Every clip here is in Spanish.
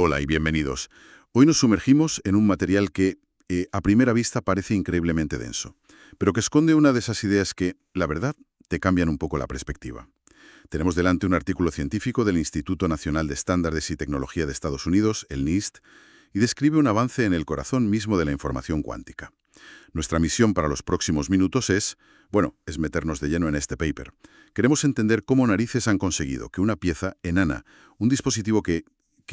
Hola y bienvenidos. Hoy nos sumergimos en un material que, a primera vista, parece increíblemente denso, pero que esconde una de esas ideas que, la verdad, te cambian un poco la perspectiva. Tenemos delante un artículo científico del Instituto Nacional de Estándares y Tecnología de Estados Unidos, el NIST, y describe un avance en el corazón mismo de la información cuántica. Nuestra misión para los próximos minutos es meternos de lleno en este paper. Queremos entender cómo narices han conseguido que una pieza enana, un dispositivo que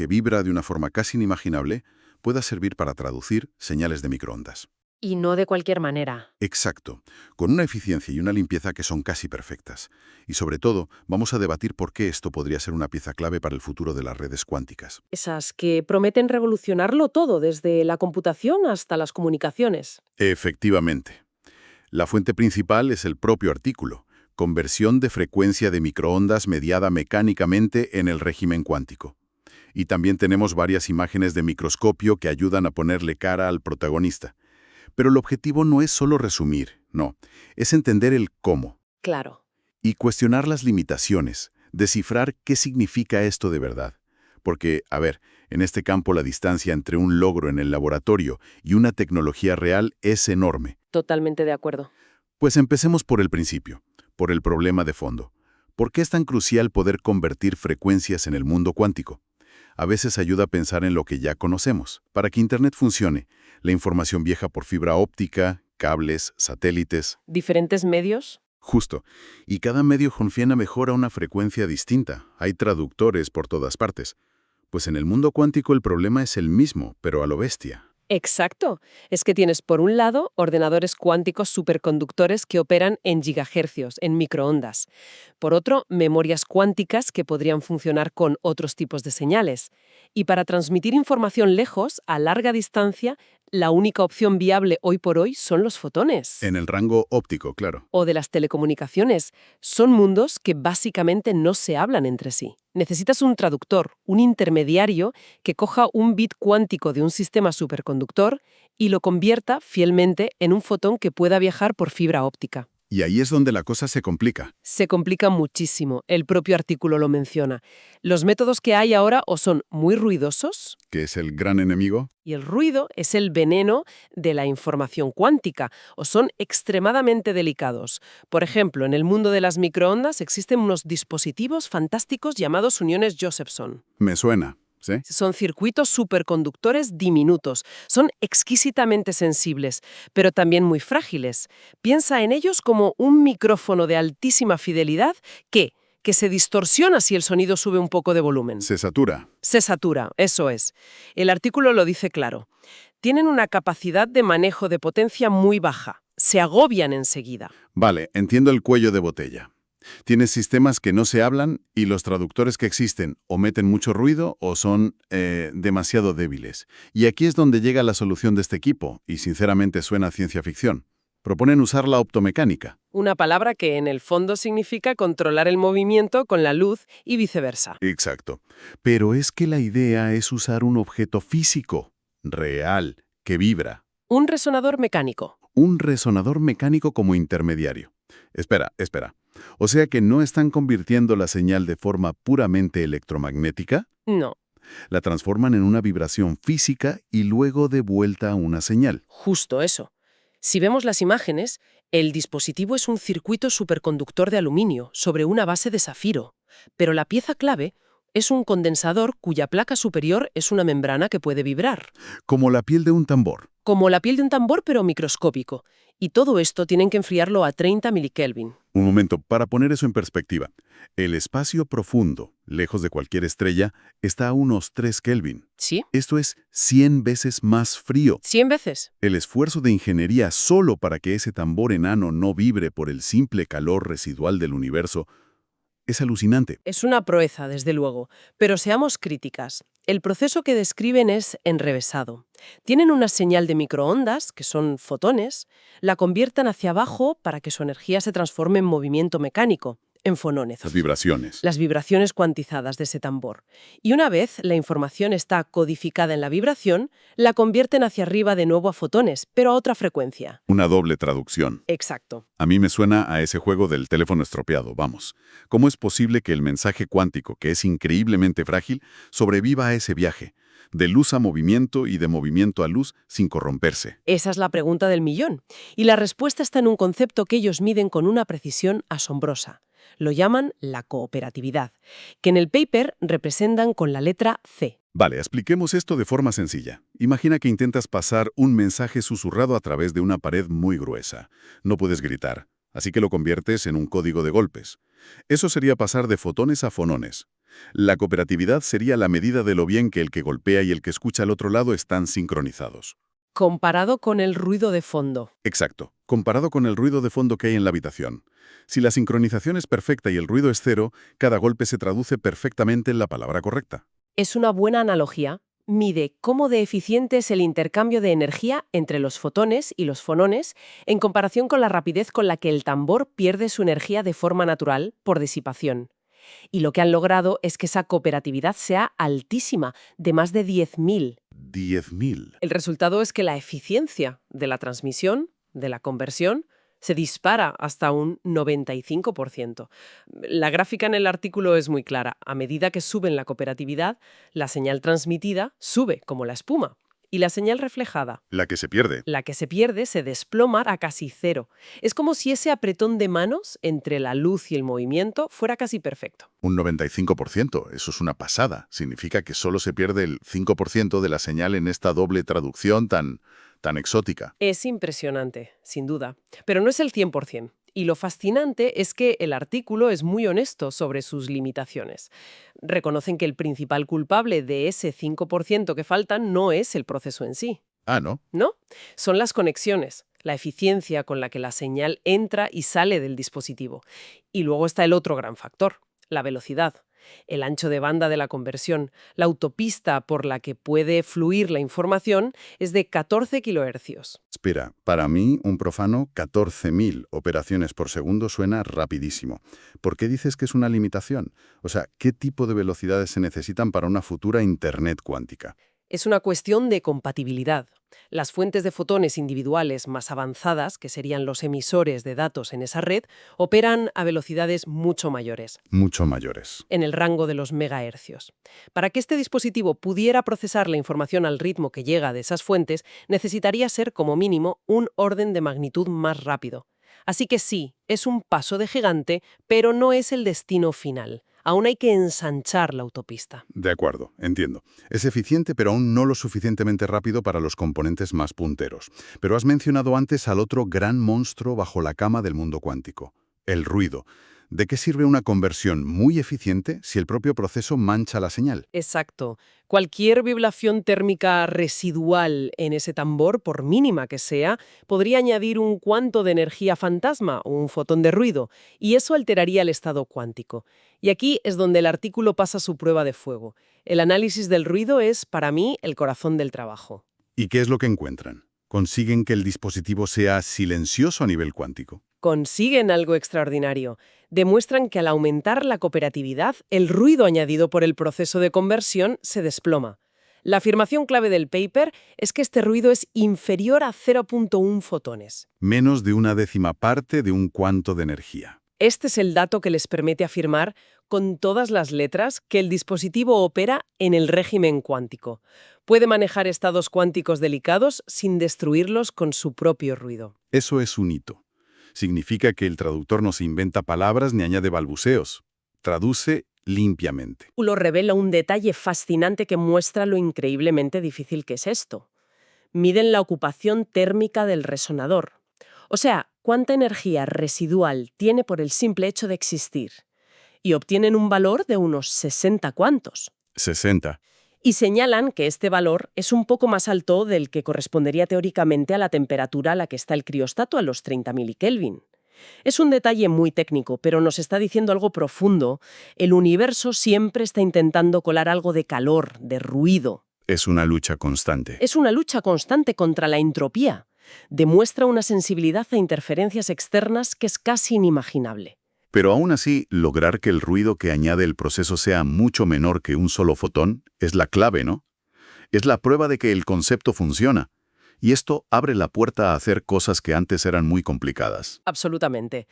vibra de una forma casi inimaginable, pueda servir para traducir señales de microondas. Y no de cualquier manera. Exacto, con una eficiencia y una limpieza que son casi perfectas. Y sobre todo, vamos a debatir por qué esto podría ser una pieza clave para el futuro de las redes cuánticas. Esas que prometen revolucionarlo todo, desde la computación hasta las comunicaciones. Efectivamente. La fuente principal es el propio artículo, conversión de frecuencia de microondas mediada mecánicamente en el régimen cuántico. Y también tenemos varias imágenes de microscopio que ayudan a ponerle cara al protagonista. Pero el objetivo no es solo resumir, no, es entender el cómo. Claro. Y cuestionar las limitaciones, descifrar qué significa esto de verdad. Porque, en este campo la distancia entre un logro en el laboratorio y una tecnología real es enorme. Totalmente de acuerdo. Pues empecemos por el principio, por el problema de fondo. ¿Por qué es tan crucial poder convertir frecuencias en el mundo cuántico? A veces ayuda a pensar en lo que ya conocemos. Para que Internet funcione, la información viaja por fibra óptica, cables, satélites. ¿Diferentes medios? Justo. Y cada medio funciona mejor a una frecuencia distinta. Hay traductores por todas partes. Pues en el mundo cuántico el problema es el mismo, pero a lo bestia. Exacto. Es que tienes, por un lado, ordenadores cuánticos superconductores que operan en gigahercios, en microondas. Por otro, memorias cuánticas que podrían funcionar con otros tipos de señales. Y para transmitir información lejos, a larga distancia, la única opción viable hoy por hoy son los fotones. En el rango óptico, claro. O de las telecomunicaciones. Son mundos que básicamente no se hablan entre sí. Necesitas un traductor, un intermediario, que coja un bit cuántico de un sistema superconductor y lo convierta fielmente en un fotón que pueda viajar por fibra óptica. Y ahí es donde la cosa se complica. Se complica muchísimo, el propio artículo lo menciona. Los métodos que hay ahora o son muy ruidosos, ¿Qué es el gran enemigo? y el ruido es el veneno de la información cuántica, o son extremadamente delicados. Por ejemplo, en el mundo de las microondas existen unos dispositivos fantásticos llamados uniones Josephson. Me suena, ¿sí? Son circuitos superconductores diminutos, son exquisitamente sensibles, pero también muy frágiles. Piensa en ellos como un micrófono de altísima fidelidad que se distorsiona si el sonido sube un poco de volumen. Se satura. Se satura, eso es. El artículo lo dice claro. Tienen una capacidad de manejo de potencia muy baja. Se agobian enseguida. Vale, entiendo el cuello de botella. Tienes sistemas que no se hablan y los traductores que existen o meten mucho ruido o son demasiado débiles. Y aquí es donde llega la solución de este equipo, y sinceramente suena a ciencia ficción. Proponen usar la optomecánica. Una palabra que en el fondo significa controlar el movimiento con la luz y viceversa. Exacto. Pero es que la idea es usar un objeto físico, real, que vibra. Un resonador mecánico. Un resonador mecánico como intermediario. Espera. O sea que no están convirtiendo la señal de forma puramente electromagnética. No, La transforman en una vibración física y luego de vuelta a una señal. justo eso. Si vemos las imágenes, el dispositivo es un circuito superconductor de aluminio sobre una base de zafiro, pero la pieza clave es un condensador cuya placa superior es una membrana que puede vibrar. Como la piel de un tambor. Como la piel de un tambor, pero microscópico. Y todo esto tienen que enfriarlo a 30 milikelvin. Un momento, para poner eso en perspectiva. El espacio profundo, lejos de cualquier estrella, está a unos 3 Kelvin. ¿Sí? Esto es 100 veces más frío. 100 veces. El esfuerzo de ingeniería solo para que ese tambor enano no vibre por el simple calor residual del universo es alucinante. Es una proeza, desde luego. Pero seamos críticas. El proceso que describen es enrevesado. Tienen una señal de microondas, que son fotones, la convierten hacia abajo para que su energía se transforme en movimiento mecánico, en fonones. Las vibraciones. Las vibraciones cuantizadas de ese tambor. Y una vez la información está codificada en la vibración, la convierten hacia arriba de nuevo a fotones, pero a otra frecuencia. Una doble traducción. Exacto. A mí me suena a ese juego del teléfono estropeado, vamos. ¿Cómo es posible que el mensaje cuántico, que es increíblemente frágil, sobreviva a ese viaje? de luz a movimiento y de movimiento a luz sin corromperse. Esa es la pregunta del millón. Y la respuesta está en un concepto que ellos miden con una precisión asombrosa. Lo llaman la cooperatividad, que en el paper representan con la letra C. Vale, expliquemos esto de forma sencilla. Imagina que intentas pasar un mensaje susurrado a través de una pared muy gruesa. No puedes gritar, así que lo conviertes en un código de golpes. Eso sería pasar de fotones a fonones. La cooperatividad sería la medida de lo bien que el que golpea y el que escucha al otro lado están sincronizados. Comparado con el ruido de fondo. Exacto, comparado con el ruido de fondo que hay en la habitación. Si la sincronización es perfecta y el ruido es cero, cada golpe se traduce perfectamente en la palabra correcta. Es una buena analogía. Mide cómo de eficiente es el intercambio de energía entre los fotones y los fonones en comparación con la rapidez con la que el tambor pierde su energía de forma natural por disipación. Y lo que han logrado es que esa cooperatividad sea altísima, de más de 10.000. 10.000. El resultado es que la eficiencia de la transmisión, de la conversión, se dispara hasta un 95%. La gráfica en el artículo es muy clara. A medida que sube la cooperatividad, la señal transmitida sube como la espuma. Y la señal reflejada, La que se pierde. la que se pierde, se desploma a casi cero. Es como si ese apretón de manos entre la luz y el movimiento fuera casi perfecto. Un 95%. Eso es una pasada. Significa que solo se pierde el 5% de la señal en esta doble traducción tan exótica. Es impresionante, sin duda, pero no es el 100%. Y lo fascinante es que el artículo es muy honesto sobre sus limitaciones. Reconocen que el principal culpable de ese 5% que faltan no es el proceso en sí, Ah, ¿no? ¿no? Son las conexiones, la eficiencia con la que la señal entra y sale del dispositivo. Y luego está el otro gran factor, la velocidad. El ancho de banda de la conversión, la autopista por la que puede fluir la información, es de 14 kHz. Espera, para mí, un profano, 14.000 operaciones por segundo suena rapidísimo. ¿Por qué dices que es una limitación? O sea, ¿qué tipo de velocidades se necesitan para una futura Internet cuántica? Es una cuestión de compatibilidad. Las fuentes de fotones individuales más avanzadas, que serían los emisores de datos en esa red, operan a velocidades mucho mayores, Mucho mayores. en el rango de los megahercios. Para que este dispositivo pudiera procesar la información al ritmo que llega de esas fuentes, necesitaría ser, como mínimo, un orden de magnitud más rápido. Así que sí, es un paso de gigante, pero no es el destino final. Aún hay que ensanchar la autopista. De acuerdo, entiendo. Es eficiente, pero aún no lo suficientemente rápido para los componentes más punteros. Pero has mencionado antes al otro gran monstruo bajo la cama del mundo cuántico, el ruido. ¿De qué sirve una conversión muy eficiente si el propio proceso mancha la señal? Exacto. Cualquier vibración térmica residual en ese tambor, por mínima que sea, podría añadir un cuanto de energía fantasma o un fotón de ruido, y eso alteraría el estado cuántico. Y aquí es donde el artículo pasa su prueba de fuego. El análisis del ruido es, para mí, el corazón del trabajo. ¿Y qué es lo que encuentran? ¿Consiguen que el dispositivo sea silencioso a nivel cuántico? Consiguen algo extraordinario. Demuestran que al aumentar la cooperatividad, el ruido añadido por el proceso de conversión se desploma. La afirmación clave del paper es que este ruido es inferior a 0.1 fotones. Menos de una décima parte de un cuanto de energía. Este es el dato que les permite afirmar con todas las letras que el dispositivo opera en el régimen cuántico. Puede manejar estados cuánticos delicados sin destruirlos con su propio ruido. Eso es un hito. Significa que el traductor no se inventa palabras ni añade balbuceos. Traduce limpiamente. Lo revela un detalle fascinante que muestra lo increíblemente difícil que es esto. Miden la ocupación térmica del resonador. O sea, cuánta energía residual tiene por el simple hecho de existir. Y obtienen un valor de unos 60 cuantos. 60. Y señalan que este valor es un poco más alto del que correspondería teóricamente a la temperatura a la que está el crióstato a los 30 milikelvin. Es un detalle muy técnico, pero nos está diciendo algo profundo. El universo siempre está intentando colar algo de calor, de ruido. Es una lucha constante. Es una lucha constante contra la entropía. Demuestra una sensibilidad a interferencias externas que es casi inimaginable. Pero aún así, lograr que el ruido que añade el proceso sea mucho menor que un solo fotón es la clave, ¿no? Es la prueba de que el concepto funciona. Y esto abre la puerta a hacer cosas que antes eran muy complicadas. Absolutamente.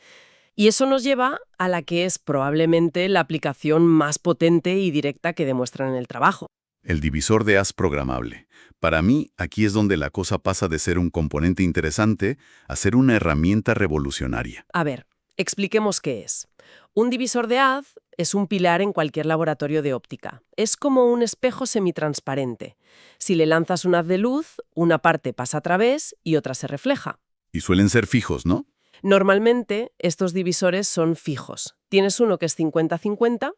Y eso nos lleva a la que es probablemente la aplicación más potente y directa que demuestran en el trabajo. El divisor de haz programable. Para mí, aquí es donde la cosa pasa de ser un componente interesante a ser una herramienta revolucionaria. A ver, expliquemos qué es. Un divisor de haz es un pilar en cualquier laboratorio de óptica. Es como un espejo semitransparente. Si le lanzas un haz de luz, una parte pasa a través y otra se refleja. Y suelen ser fijos, ¿no? Normalmente, estos divisores son fijos. Tienes uno que es 50-50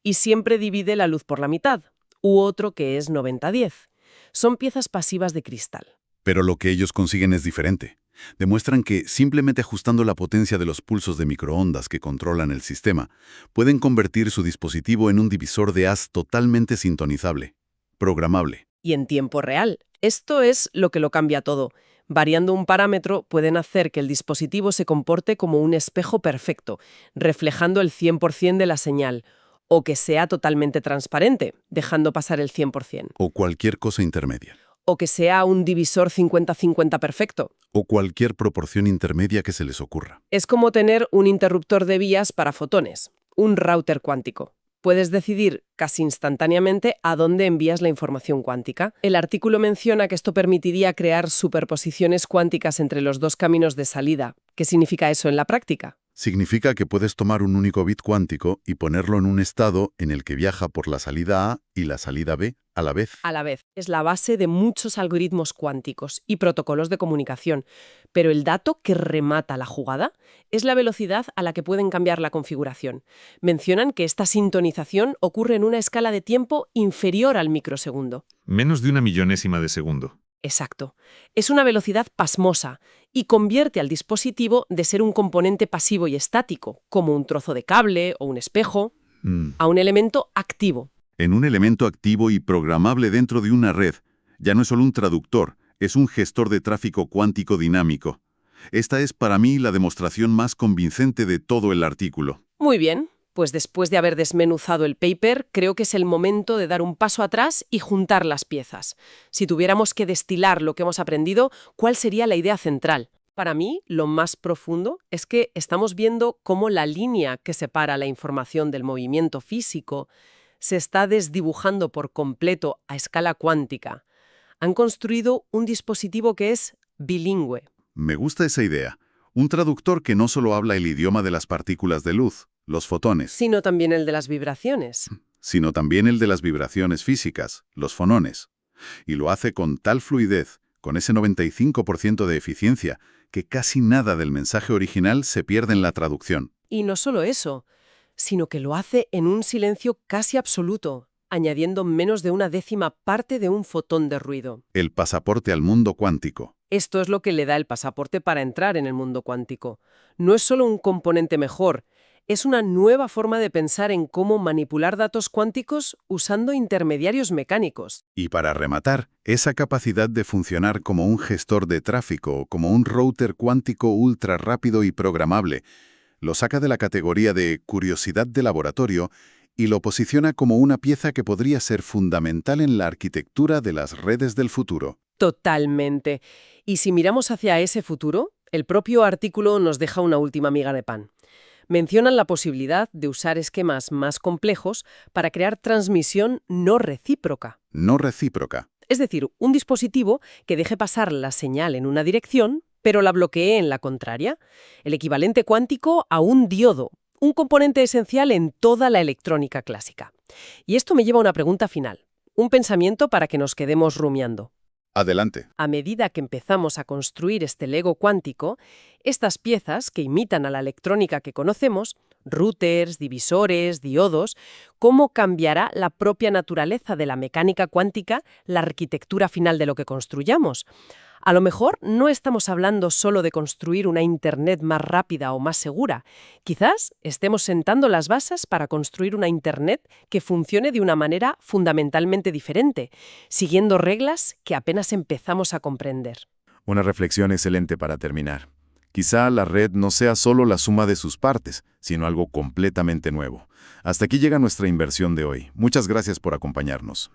y siempre divide la luz por la mitad, u otro que es 90-10. Son piezas pasivas de cristal. Pero lo que ellos consiguen es diferente. Demuestran que, simplemente ajustando la potencia de los pulsos de microondas que controlan el sistema, pueden convertir su dispositivo en un divisor de haz totalmente sintonizable, programable. Y en tiempo real. Esto es lo que lo cambia todo. Variando un parámetro, pueden hacer que el dispositivo se comporte como un espejo perfecto, reflejando el 100% de la señal, o que sea totalmente transparente, dejando pasar el 100%. O cualquier cosa intermedia. O que sea un divisor 50-50 perfecto. O cualquier proporción intermedia que se les ocurra. Es como tener un interruptor de vías para fotones, un router cuántico. Puedes decidir casi instantáneamente a dónde envías la información cuántica. El artículo menciona que esto permitiría crear superposiciones cuánticas entre los dos caminos de salida. ¿Qué significa eso en la práctica? Significa que puedes tomar un único bit cuántico y ponerlo en un estado en el que viaja por la salida A y la salida B a la vez. A la vez, es la base de muchos algoritmos cuánticos y protocolos de comunicación. Pero el dato que remata la jugada es la velocidad a la que pueden cambiar la configuración. Mencionan que esta sintonización ocurre en una escala de tiempo inferior al microsegundo. Menos de una millonésima de segundo. Exacto. Es una velocidad pasmosa y convierte al dispositivo de ser un componente pasivo y estático, como un trozo de cable o un espejo, a un elemento activo. En un elemento activo y programable dentro de una red, ya no es solo un traductor, es un gestor de tráfico cuántico dinámico. Esta es para mí la demostración más convincente de todo el artículo. Muy bien. Pues después de haber desmenuzado el paper, creo que es el momento de dar un paso atrás y juntar las piezas. Si tuviéramos que destilar lo que hemos aprendido, ¿cuál sería la idea central? Para mí, lo más profundo es que estamos viendo cómo la línea que separa la información del movimiento físico se está desdibujando por completo a escala cuántica. Han construido un dispositivo que es bilingüe. Me gusta esa idea. Un traductor que no solo habla el idioma de las partículas de luz, los fotones, Sino también el de las vibraciones. sino también el de las vibraciones físicas, los fonones. Y lo hace con tal fluidez, con ese 95% de eficiencia, que casi nada del mensaje original se pierde en la traducción. Y no solo eso, sino que lo hace en un silencio casi absoluto, añadiendo menos de una décima parte de un fotón de ruido. El pasaporte al mundo cuántico. Esto es lo que le da el pasaporte para entrar en el mundo cuántico. No es solo un componente mejor, es una nueva forma de pensar en cómo manipular datos cuánticos usando intermediarios mecánicos. Y para rematar, esa capacidad de funcionar como un gestor de tráfico, como un router cuántico ultra rápido y programable, lo saca de la categoría de curiosidad de laboratorio y lo posiciona como una pieza que podría ser fundamental en la arquitectura de las redes del futuro. Totalmente. Y si miramos hacia ese futuro, el propio artículo nos deja una última miga de pan. Mencionan la posibilidad de usar esquemas más complejos para crear transmisión no recíproca. No recíproca. Es decir, un dispositivo que deje pasar la señal en una dirección, pero la bloquee en la contraria. El equivalente cuántico a un diodo, un componente esencial en toda la electrónica clásica. Y esto me lleva a una pregunta final, un pensamiento para que nos quedemos rumiando. Adelante. A medida que empezamos a construir este Lego cuántico, estas piezas que imitan a la electrónica que conocemos, routers, divisores, diodos, ¿cómo cambiará la propia naturaleza de la mecánica cuántica la arquitectura final de lo que construyamos? A lo mejor no estamos hablando solo de construir una Internet más rápida o más segura. Quizás estemos sentando las bases para construir una Internet que funcione de una manera fundamentalmente diferente, siguiendo reglas que apenas empezamos a comprender. Una reflexión excelente para terminar. Quizá la red no sea solo la suma de sus partes, sino algo completamente nuevo. Hasta aquí llega nuestra inversión de hoy. Muchas gracias por acompañarnos.